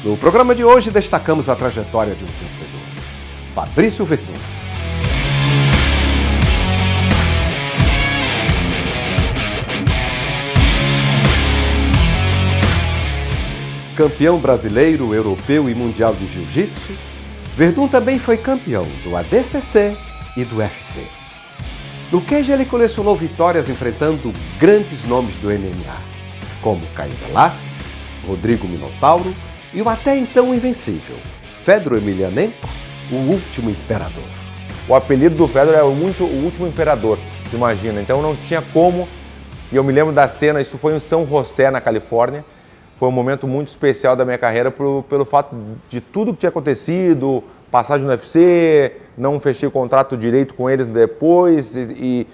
No programa de hoje destacamos a trajetória de um vencedor, Fabrício Verdun. Campeão brasileiro, europeu e mundial de jiu-jitsu, Verdun também foi campeão do ADCC e do UFC. No cage ele colecionou vitórias enfrentando grandes nomes do MMA, como Cain Velasquez, Rodrigo Minotauro e o até então invencível Fedor Emelianenko, o último imperador. O apelido do Fedor é o último imperador, imagina. Então não tinha como, e eu me lembro da cena, isso foi em São José, na Califórnia. Foi um momento muito especial da minha carreira pelo fato de tudo que tinha acontecido, passagem no UFC, não fechei o contrato direito com eles depois e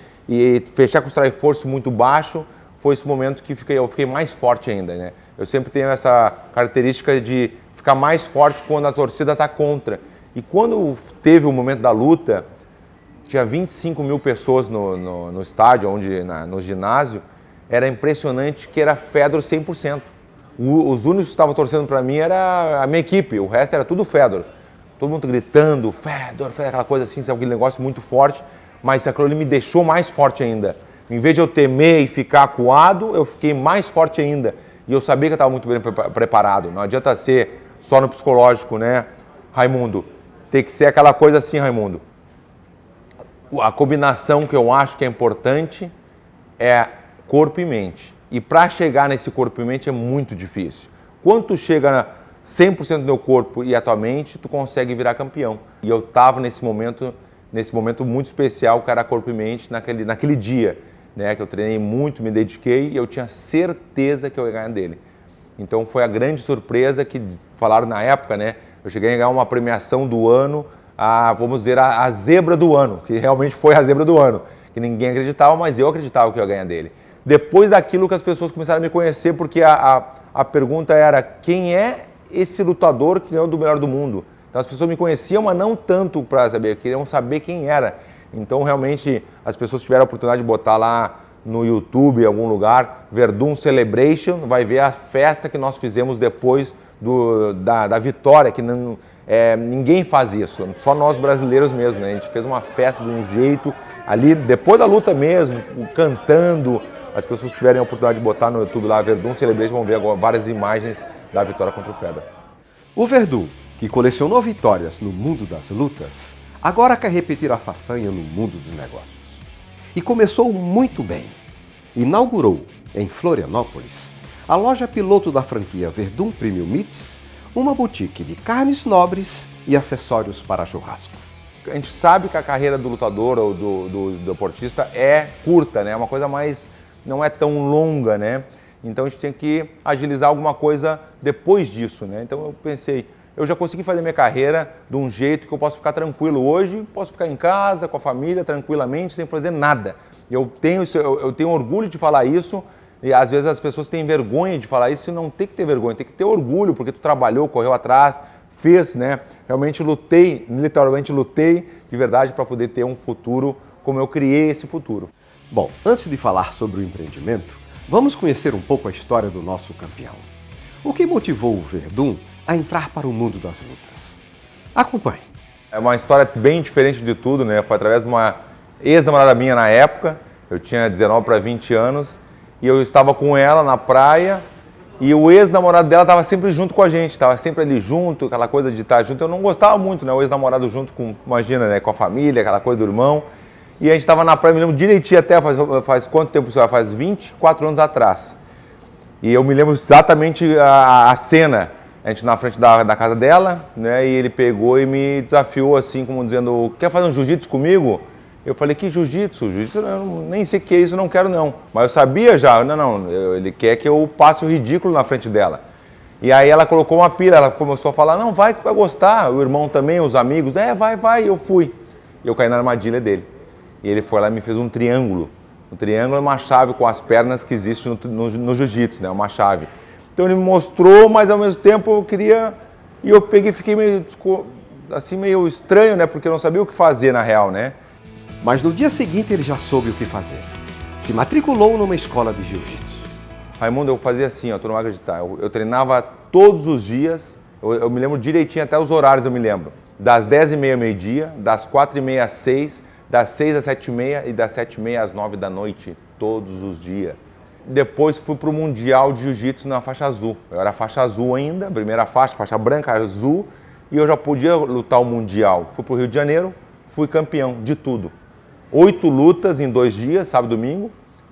fechar com o Strikeforce muito baixo. Foi esse momento que eu fiquei mais forte ainda, né? Eu sempre tenho essa característica de ficar mais forte quando a torcida está contra. E quando teve o momento da luta, tinha 25 mil pessoas no estádio, no ginásio, era impressionante que era Fedor 100%. Os únicos que estavam torcendo para mim era a minha equipe, o resto era tudo Fedor. Todo mundo gritando, Fedor, aquela coisa assim, sabe, aquele negócio muito forte, mas aquilo ali me deixou mais forte ainda. Em vez de eu temer e ficar acuado, eu fiquei mais forte ainda. E eu sabia que eu estava muito bem preparado. Não adianta ser só no psicológico, né, Raimundo? Tem que ser aquela coisa assim, Raimundo. A combinação que eu acho que é importante é corpo e mente. E para chegar nesse corpo e mente é muito difícil. Quando tu chega 100% do teu corpo e a tua mente, tu consegue virar campeão. E eu estava nesse momento muito especial, que era corpo e mente, naquele dia, né, que eu treinei muito, me dediquei e eu tinha certeza que eu ia ganhar dele. Então foi a grande surpresa que falaram na época, né? Eu cheguei a ganhar uma premiação do ano, vamos dizer, a zebra do ano, que realmente foi a zebra do ano, que ninguém acreditava, mas eu acreditava que eu ia ganhar dele. Depois daquilo que as pessoas começaram a me conhecer, porque a pergunta era: quem é esse lutador que ganhou do melhor do mundo? Então as pessoas me conheciam, mas não tanto para saber, queriam saber quem era. Então realmente as pessoas tiveram a oportunidade de botar lá no YouTube, em algum lugar, Verdun Celebration, vai ver a festa que nós fizemos depois da vitória, que ninguém faz isso, só nós brasileiros mesmo, né? A gente fez uma festa de um jeito, ali depois da luta mesmo, cantando. As pessoas que tiverem a oportunidade de botar no YouTube lá, Verdun Celebration, vão ver agora várias imagens da vitória contra o Fedor. O Verdun, que colecionou vitórias no mundo das lutas, agora quer repetir a façanha no mundo dos negócios. E começou muito bem. Inaugurou, em Florianópolis, a loja piloto da franquia Verdun Premium Meats, uma boutique de carnes nobres e acessórios para churrasco. A gente sabe que a carreira do lutador ou do deportista é curta, né? É uma coisa mais... não é tão longa, né? Então a gente tem que agilizar alguma coisa depois disso, né? Então eu pensei, eu já consegui fazer minha carreira de um jeito que eu posso ficar tranquilo hoje, posso ficar em casa, com a família, tranquilamente, sem fazer nada. Eu tenho orgulho de falar isso, e às vezes as pessoas têm vergonha de falar isso, e não tem que ter vergonha, tem que ter orgulho, porque tu trabalhou, correu atrás, fez, né? Realmente lutei, literalmente lutei de verdade para poder ter um futuro como eu criei esse futuro. Bom, antes de falar sobre o empreendimento, vamos conhecer um pouco a história do nosso campeão. O que motivou o Verdun a entrar para o mundo das lutas? Acompanhe. É uma história bem diferente de tudo, né? Foi através de uma ex-namorada minha na época, eu tinha 19 para 20 anos, e eu estava com ela na praia, e o ex-namorado dela estava sempre junto com a gente, estava sempre ali junto, aquela coisa de estar junto. Eu não gostava muito, né? O ex-namorado junto com, imagina, né? Com a família, aquela coisa do irmão. E a gente estava na praia, me lembro direitinho até, faz quanto tempo isso? Faz 24 anos atrás. E eu me lembro exatamente a cena, a gente na frente da casa dela, né? E ele pegou e me desafiou assim, como dizendo: quer fazer um jiu-jitsu comigo? Eu falei: que jiu-jitsu? Jiu-jitsu eu nem sei o que é isso, não quero não. Mas eu sabia já, ele quer que eu passe o ridículo na frente dela. E aí ela colocou uma pira, ela começou a falar: não, vai que tu vai gostar. O irmão também, os amigos, vai, eu fui. E eu caí na armadilha dele. E ele foi lá e me fez um triângulo. Um triângulo é uma chave com as pernas que existe no jiu-jitsu, né? Uma chave. Então ele me mostrou, mas ao mesmo tempo eu queria... E eu peguei, fiquei meio estranho, né? Porque eu não sabia o que fazer na real, né? Mas no dia seguinte ele já soube o que fazer. Se matriculou numa escola de jiu-jitsu. Raimundo, eu fazia assim, ó, tu não vai acreditar. Eu treinava todos os dias Eu me lembro direitinho, até os horários eu me lembro. Das 10h30 ao meio-dia, das 4h30 às 6, das 6 às 7h30 e das 7h30 às 9 da noite, todos os dias. Depois fui para o Mundial de Jiu-Jitsu na faixa azul. Eu era faixa azul ainda, primeira faixa branca, azul, e eu já podia lutar o Mundial. Fui para o Rio de Janeiro, fui campeão de tudo. 8 lutas em 2 dias, sábado e domingo,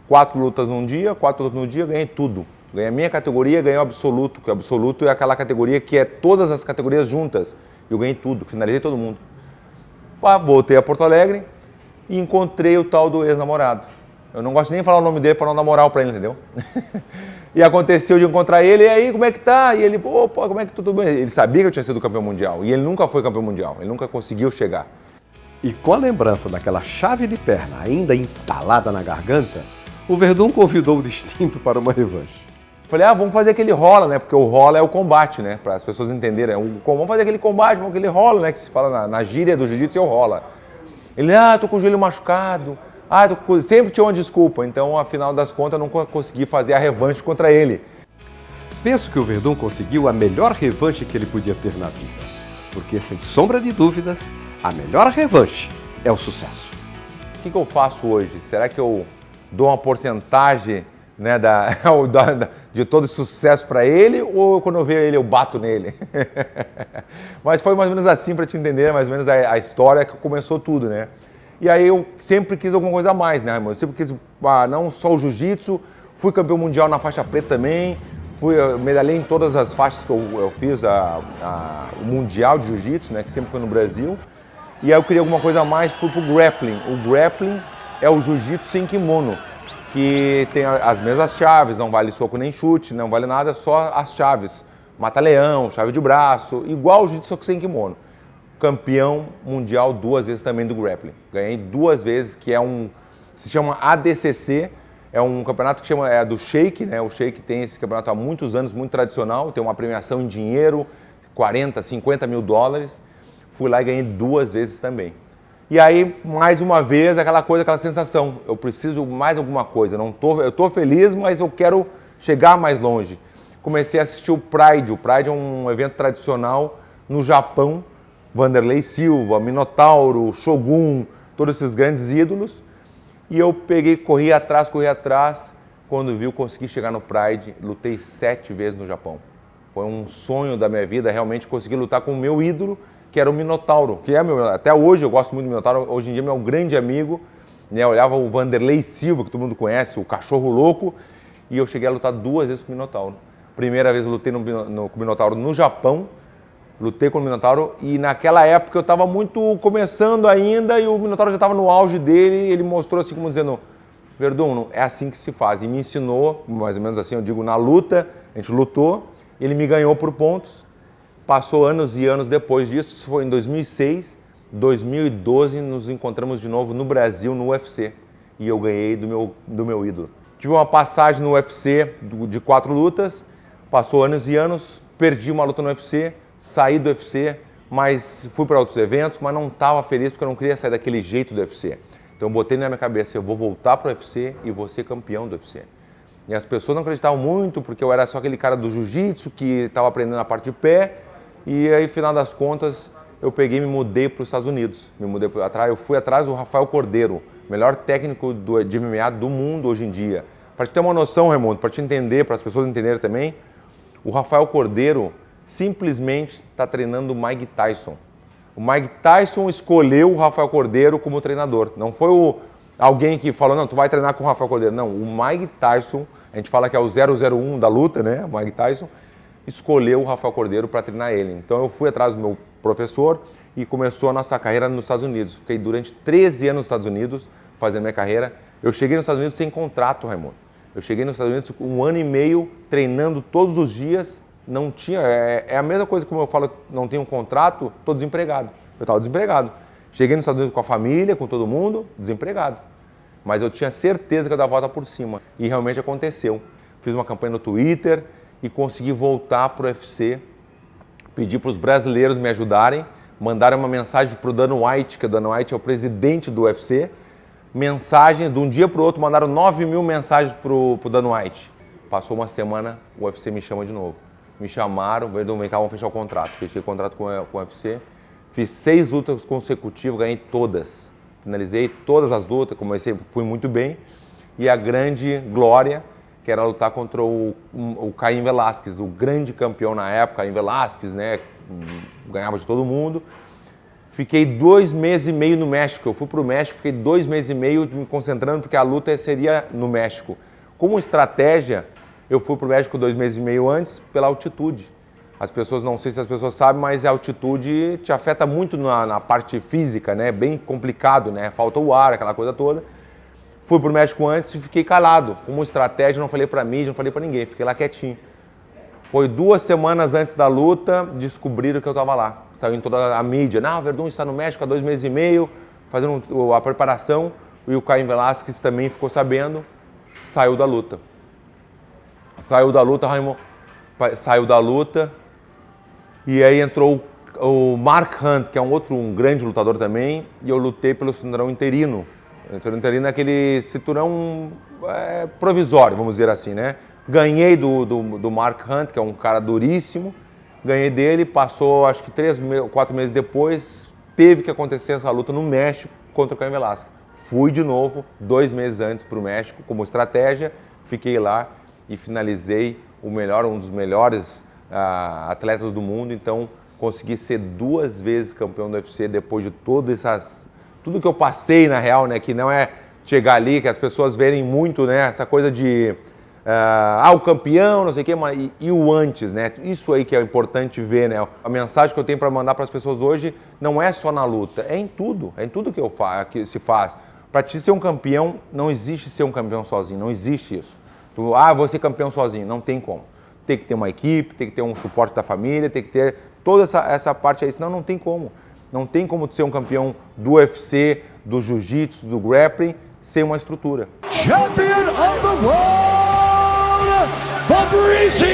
4 lutas num dia, 4 lutas no dia, ganhei tudo. Ganhei a minha categoria, ganhei o absoluto, que o absoluto é aquela categoria que é todas as categorias juntas. Eu ganhei tudo, finalizei todo mundo. Voltei a Porto Alegre e encontrei o tal do ex-namorado. Eu não gosto nem de falar o nome dele para não dar moral para ele, entendeu? E aconteceu de encontrar ele, e aí, como é que tá? E ele, pô, como é que tudo bem? Ele sabia que eu tinha sido campeão mundial, e ele nunca foi campeão mundial, ele nunca conseguiu chegar. E com a lembrança daquela chave de perna ainda entalada na garganta, o Werdum convidou o distinto para uma revanche. Falei, vamos fazer aquele rola, né? Porque o rola é o combate, né? Para as pessoas entenderem. Vamos fazer aquele combate, aquele rola, né? Que se fala na gíria do jiu-jitsu é o rola. Ele, tô com o joelho machucado. Sempre tinha uma desculpa. Então, afinal das contas, eu não consegui fazer a revanche contra ele. Penso que o Werdum conseguiu a melhor revanche que ele podia ter na vida. Porque, sem sombra de dúvidas, a melhor revanche é o sucesso. O que eu faço hoje? Será que eu dou uma porcentagem, né, de todo esse sucesso para ele, ou quando eu vejo ele eu bato nele? Mas foi mais ou menos assim, para te entender mais ou menos a história que começou tudo, né? E aí eu sempre quis alguma coisa a mais, né, irmão? Eu sempre quis, não só o jiu-jitsu, fui campeão mundial na faixa preta também, medalhei em todas as faixas que eu fiz, o mundial de jiu-jitsu, né, que sempre foi no Brasil. E aí eu queria alguma coisa a mais, fui pro grappling. O grappling é o jiu-jitsu sem kimono, que tem as mesmas chaves, não vale soco nem chute, não vale nada, só as chaves. Mata-leão, chave de braço, igual o jiu-jitsu sem kimono. Campeão mundial 2 vezes também do grappling. Ganhei 2 vezes, que se chama ADCC, é um campeonato que é do Sheik, né? O Sheik tem esse campeonato há muitos anos, muito tradicional, tem uma premiação em dinheiro, 40, 50 mil dólares. Fui lá e ganhei 2 vezes também. E aí, mais uma vez, aquela sensação, eu preciso mais alguma coisa, eu tô feliz, mas eu quero chegar mais longe. Comecei a assistir o Pride é um evento tradicional no Japão, Vanderlei Silva, Minotauro, Shogun, todos esses grandes ídolos, e eu corri atrás, quando vi eu consegui chegar no Pride, lutei 7 vezes no Japão. Foi um sonho da minha vida, realmente conseguir lutar com o meu ídolo, que era o Minotauro, que até hoje eu gosto muito do Minotauro, hoje em dia é meu grande amigo, né? Eu olhava o Vanderlei Silva, que todo mundo conhece, o cachorro louco, e eu cheguei a lutar 2 vezes com o Minotauro. Primeira vez eu lutei com o Minotauro no Japão, lutei com o Minotauro, e naquela época eu estava muito começando ainda, e o Minotauro já estava no auge dele, e ele mostrou assim, como dizendo, Werdum, é assim que se faz, e me ensinou, mais ou menos assim, eu digo, na luta, a gente lutou, ele me ganhou por pontos. Passou anos e anos depois disso, isso foi em 2006, 2012 nos encontramos de novo no Brasil, no UFC, e eu ganhei do meu ídolo. Tive uma passagem no UFC de 4 lutas, passou anos e anos, perdi uma luta no UFC, saí do UFC, mas fui para outros eventos, mas não estava feliz porque eu não queria sair daquele jeito do UFC. Então eu botei na minha cabeça, eu vou voltar para o UFC e vou ser campeão do UFC. E as pessoas não acreditavam muito porque eu era só aquele cara do jiu-jitsu que estava aprendendo a parte de pé. E aí, no final das contas, eu peguei e me mudei para os Estados Unidos. Eu fui atrás do Rafael Cordeiro, melhor técnico de MMA do mundo hoje em dia. Para te ter uma noção, Raimundo, para te entender, para as pessoas entenderem também, o Rafael Cordeiro simplesmente está treinando o Mike Tyson. O Mike Tyson escolheu o Rafael Cordeiro como treinador. Não foi alguém que falou, não, tu vai treinar com o Rafael Cordeiro. Não, o Mike Tyson, a gente fala que é o 001 da luta, né? O Mike Tyson escolheu o Rafael Cordeiro para treinar ele. Então eu fui atrás do meu professor e começou a nossa carreira nos Estados Unidos. Fiquei durante 13 anos nos Estados Unidos fazendo minha carreira. Eu cheguei nos Estados Unidos sem contrato, Raimundo. Eu cheguei nos Estados Unidos com 1 ano e meio treinando todos os dias. Não tinha, é a mesma coisa como eu falo, não tenho um contrato, estou desempregado. Eu estava desempregado. Cheguei nos Estados Unidos com a família, com todo mundo, desempregado. Mas eu tinha certeza que eu dava a volta por cima. E realmente aconteceu. Fiz uma campanha no Twitter e consegui voltar para o UFC, pedi para os brasileiros me ajudarem, mandaram uma mensagem para o Dan White, que o Dan White é o presidente do UFC, mensagens, de um dia para o outro, mandaram 9 mil mensagens para o Dan White. Passou uma semana, o UFC me chama de novo. me chamaram, vem cá, vamos fechar o contrato. Fechei o contrato com o UFC, fiz 6 lutas consecutivas, ganhei todas. Finalizei todas as lutas, fui muito bem. E a grande glória, que era lutar contra o Caim Velasquez, o grande campeão na época, Caim Velasquez, né? Ganhava de todo mundo. Fiquei 2 meses e meio no México. Eu fui para o México, fiquei 2 meses e meio me concentrando, porque a luta seria no México. Como estratégia, eu fui para o México 2 meses e meio antes, pela altitude. As pessoas, não sei se as pessoas sabem, mas a altitude te afeta muito na parte física, né? Bem complicado, né? Falta o ar, aquela coisa toda. Fui para o México antes e fiquei calado. Como estratégia, não falei para mídia, não falei para ninguém, fiquei lá quietinho. Foi 2 semanas antes da luta, descobriram que eu estava lá. Saiu em toda a mídia. Não, o Verdun está no México há 2 meses e meio, fazendo a preparação. E o Caim Velasquez também ficou sabendo, saiu da luta. Saiu da luta, Raimundo. Saiu da luta. E aí entrou o Mark Hunt, que é um grande lutador também. E eu lutei pelo cinturão interino. O cinturão interino é aquele cinturão provisório, vamos dizer assim, né? Ganhei do Mark Hunt, que é um cara duríssimo. Ganhei dele, passou acho que 3, 4 meses depois, teve que acontecer essa luta no México contra o Caim Velasquez. Fui de novo, 2 meses antes para o México, como estratégia, fiquei lá e finalizei um dos melhores atletas do mundo, então consegui ser 2 vezes campeão do UFC depois de tudo que eu passei na real, né, que não é chegar ali, que as pessoas verem muito, né, essa coisa de o campeão, não sei o quê, mas e o antes, né? Isso aí que é importante ver, né? A mensagem que eu tenho para mandar para as pessoas hoje não é só na luta, é em tudo que se faz. Para te ser um campeão, não existe ser um campeão sozinho, não existe isso. Vou ser campeão sozinho, não tem como. Tem que ter uma equipe, tem que ter um suporte da família, tem que ter toda essa parte aí, senão não tem como. Não tem como ser um campeão do UFC, do jiu-jitsu, do grappling, sem uma estrutura. Champion of the world! Fabricio